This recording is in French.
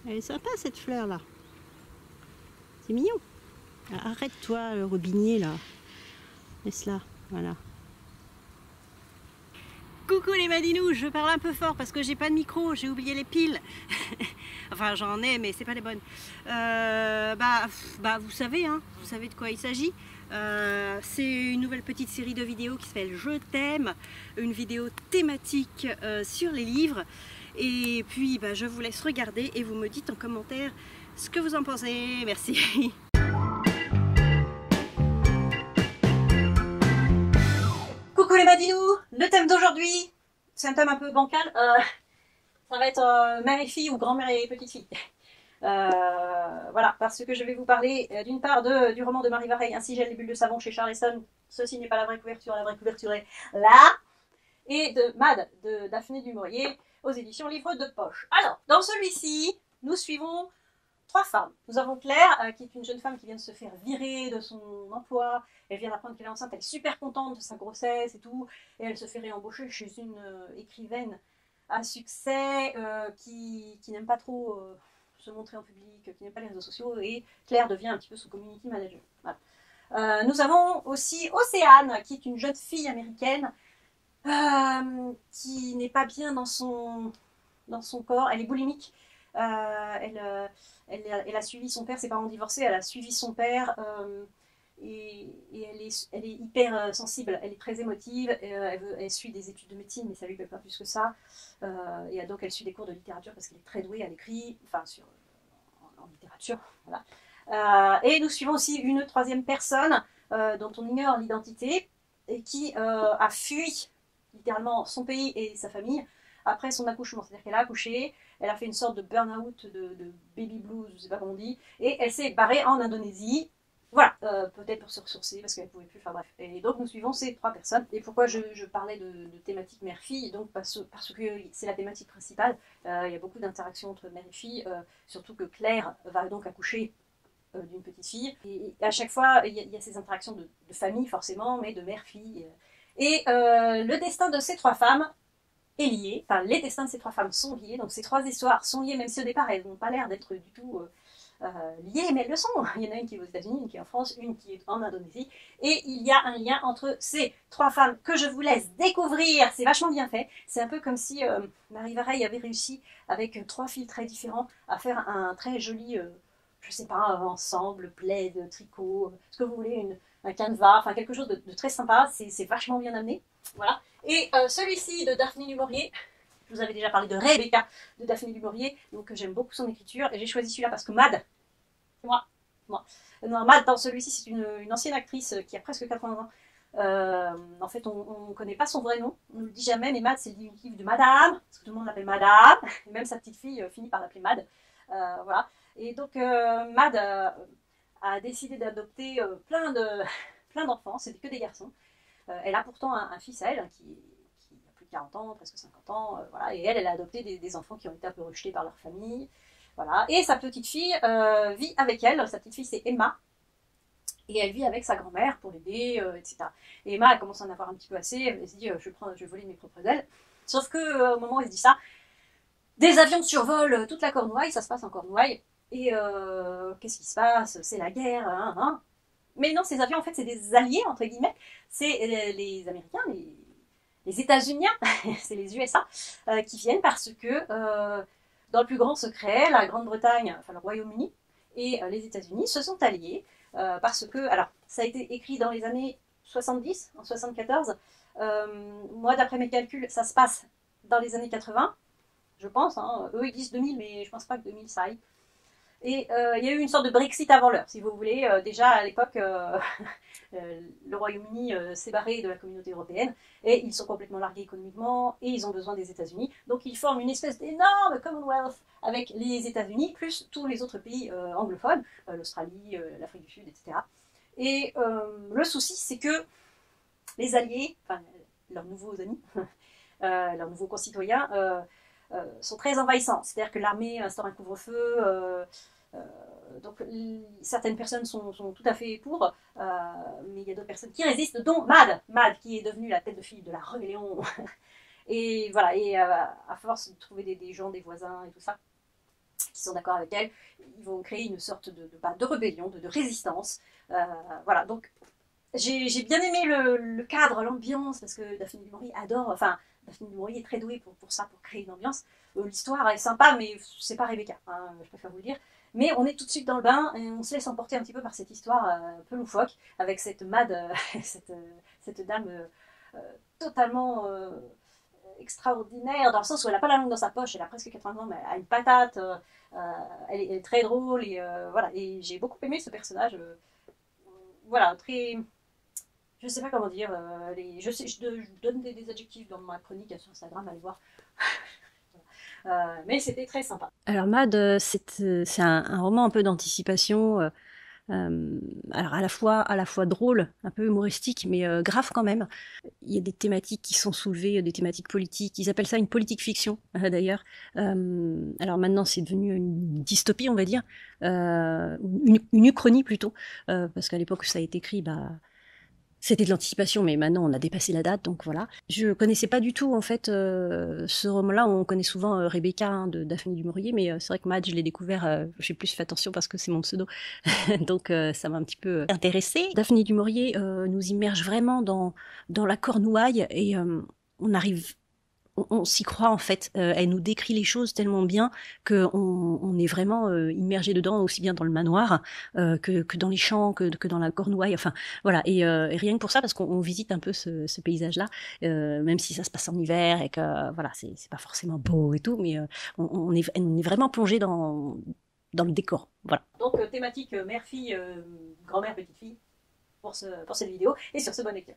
Elle est sympa cette fleur là. C'est mignon. Arrête-toi le robinier là. Laisse-la, voilà. Coucou les madinous, je parle un peu fort parce que j'ai pas de micro, j'ai oublié les piles. Enfin j'en ai mais c'est pas les bonnes. Vous savez, hein, vous savez de quoi il s'agit. C'est une nouvelle petite série de vidéos qui s'appelle Je t'aime, une vidéo thématique sur les livres. Et puis je vous laisse regarder et vous me dites en commentaire ce que vous en pensez. Merci. Coucou les madinous, le thème d'aujourd'hui, c'est un thème un peu bancal, ça va être mère et fille ou grand-mère et petite-fille. Voilà, parce que je vais vous parler d'une part du roman de Marie Vareille, Ainsi gèlent les bulles de savon chez Charleston, ceci n'est pas la vraie couverture est là, et de Mad, de Daphné du Maurier, aux éditions Livre de Poche. Alors, dans celui-ci, nous suivons 3 femmes. Nous avons Claire, qui est une jeune femme qui vient de se faire virer de son emploi. Elle vient d'apprendre qu'elle est enceinte, elle est super contente de sa grossesse et tout. Et elle se fait réembaucher chez une écrivaine à succès qui n'aime pas trop se montrer en public, qui n'aime pas les réseaux sociaux. Et Claire devient un petit peu son community manager. Voilà. Nous avons aussi Océane, qui est une jeune fille américaine qui n'est pas bien dans son corps. Elle est boulimique. Elle a suivi son père, ses parents divorcés, elle a suivi son père et elle est hyper sensible, elle est très émotive, elle suit des études de médecine mais ça lui plaît pas plus que ça, et donc elle suit des cours de littérature parce qu'elle est très douée à l'écrit, enfin en littérature, voilà. Et nous suivons aussi une 3e personne dont on ignore l'identité et qui a fui littéralement son pays et sa famille après son accouchement, c'est-à-dire qu'elle a accouché, elle a fait une sorte de burn-out, de baby blues, je sais pas comment on dit, et elle s'est barrée en Indonésie, voilà, peut-être pour se ressourcer, parce qu'elle ne pouvait plus, enfin bref. Et donc nous suivons ces 3 personnes, et pourquoi je parlais de thématique mère-fille, donc parce que c'est la thématique principale, il y a beaucoup d'interactions entre mère et fille, surtout que Claire va donc accoucher d'une petite fille, et à chaque fois, il y a ces interactions de famille forcément, mais de mère-fille, et le destin de ces 3 femmes est lié, enfin les destins de ces 3 femmes sont liés, donc ces 3 histoires sont liées, même si au départ elles n'ont pas l'air d'être du tout liées, mais elles le sont. Il y en a une qui est aux États-Unis, une qui est en France, une qui est en Indonésie, et il y a un lien entre ces 3 femmes que je vous laisse découvrir. C'est vachement bien fait, c'est un peu comme si Marie Vareille avait réussi avec 3 fils très différents à faire un très joli, je sais pas, un ensemble, plaid, tricot, ce que vous voulez, un canevas, enfin quelque chose de très sympa, c'est vachement bien amené, voilà. Et celui-ci de Daphné du Maurier, je vous avais déjà parlé de Rebecca de Daphné du Maurier, donc j'aime beaucoup son écriture, et j'ai choisi celui-là parce que Mad, c'est moi. Non, Mad, dans celui-ci, c'est une ancienne actrice qui a presque 80 ans. En fait, on ne connaît pas son vrai nom, on ne le dit jamais, mais Mad, c'est le diminutif de Madame, parce que tout le monde l'appelle Madame, et même sa petite fille finit par l'appeler Mad. Voilà. Et donc, Mad a décidé d'adopter plein d'enfants, c'était que des garçons. Elle a pourtant un fils à elle qui a plus de 40 ans, presque 50 ans, voilà, et elle a adopté des enfants qui ont été un peu rejetés par leur famille, voilà. Et sa petite fille vit avec elle, sa petite fille c'est Emma, et elle vit avec sa grand-mère pour l'aider, etc. Et Emma, elle commence à en avoir un petit peu assez, elle se dit je vais voler de mes propres ailes, sauf que au moment où elle se dit ça, des avions survolent toute la Cornouaille, ça se passe en Cornouaille, et qu'est-ce qui se passe? C'est la guerre, hein. Mais non, ces avions, en fait, c'est des alliés, entre guillemets. C'est les Américains, les États-Uniens, c'est les USA, qui viennent parce que, dans le plus grand secret, la Grande-Bretagne, enfin le Royaume-Uni et les États-Unis se sont alliés parce que, alors, ça a été écrit dans les années 70, en 74. Moi, d'après mes calculs, ça se passe dans les années 80, je pense. Hein. Eux, ils disent 2000, mais je pense pas que 2000, ça aille. Et il y a eu une sorte de Brexit avant l'heure, si vous voulez. Déjà, à l'époque, le Royaume-Uni s'est barré de la communauté européenne et ils sont complètement largués économiquement et ils ont besoin des États-Unis. Donc, ils forment une espèce d'énorme Commonwealth avec les États-Unis, plus tous les autres pays anglophones, l'Australie, l'Afrique du Sud, etc. Et le souci, c'est que les alliés, enfin, leurs nouveaux amis, leurs nouveaux concitoyens, sont très envahissants. C'est-à-dire que l'armée instaure un couvre-feu, donc certaines personnes sont tout à fait pour, mais il y a d'autres personnes qui résistent, dont Mad, qui est devenue la tête de file de la rébellion. Et voilà, et à force de trouver des gens, des voisins et tout ça, qui sont d'accord avec elle, ils vont créer une sorte de rébellion, de résistance. Voilà, donc j'ai bien aimé le cadre, l'ambiance, parce que Daphné du Maurier adore, enfin, Daphné du Maurier est très douée pour ça, pour créer une ambiance. L'histoire est sympa, mais c'est pas Rebecca, hein, je préfère vous le dire. Mais on est tout de suite dans le bain et on se laisse emporter un petit peu par cette histoire un peu loufoque, avec cette Mad, cette dame euh, totalement extraordinaire, dans le sens où elle n'a pas la langue dans sa poche, elle a presque 80 ans, mais elle a une patate, elle est très drôle, et voilà. Et j'ai beaucoup aimé ce personnage, voilà, très. Je sais pas comment dire, je donne des adjectifs dans ma chronique sur Instagram, allez voir. Mais c'était très sympa. Alors Mad, c'est un roman un peu d'anticipation, alors à la fois drôle, un peu humoristique, mais grave quand même. Il y a des thématiques qui sont soulevées, des thématiques politiques. Ils appellent ça une politique fiction, d'ailleurs. Alors maintenant, c'est devenu une dystopie, on va dire, une uchronie plutôt, parce qu'à l'époque où ça a été écrit, bah c'était de l'anticipation, mais maintenant on a dépassé la date, donc voilà. Je connaissais pas du tout en fait ce roman-là. On connaît souvent Rebecca hein, de Daphné du Maurier, mais c'est vrai que Mad, je l'ai découvert. J'ai plus fait attention parce que c'est mon pseudo, donc ça m'a un petit peu intéressée. Daphné du Maurier nous immerge vraiment dans la Cornouaille et on arrive on s'y croit en fait. Elle nous décrit les choses tellement bien que on est vraiment immergé dedans, aussi bien dans le manoir que dans les champs, que dans la Cornouaille. Enfin voilà. Et rien que pour ça, parce qu'on visite un peu ce paysage-là, même si ça se passe en hiver et que voilà, c'est pas forcément beau et tout, mais on est vraiment plongé dans le décor. Voilà. Donc thématique mère-fille, grand-mère, petite-fille pour cette vidéo, et sur ce, bonne lecture.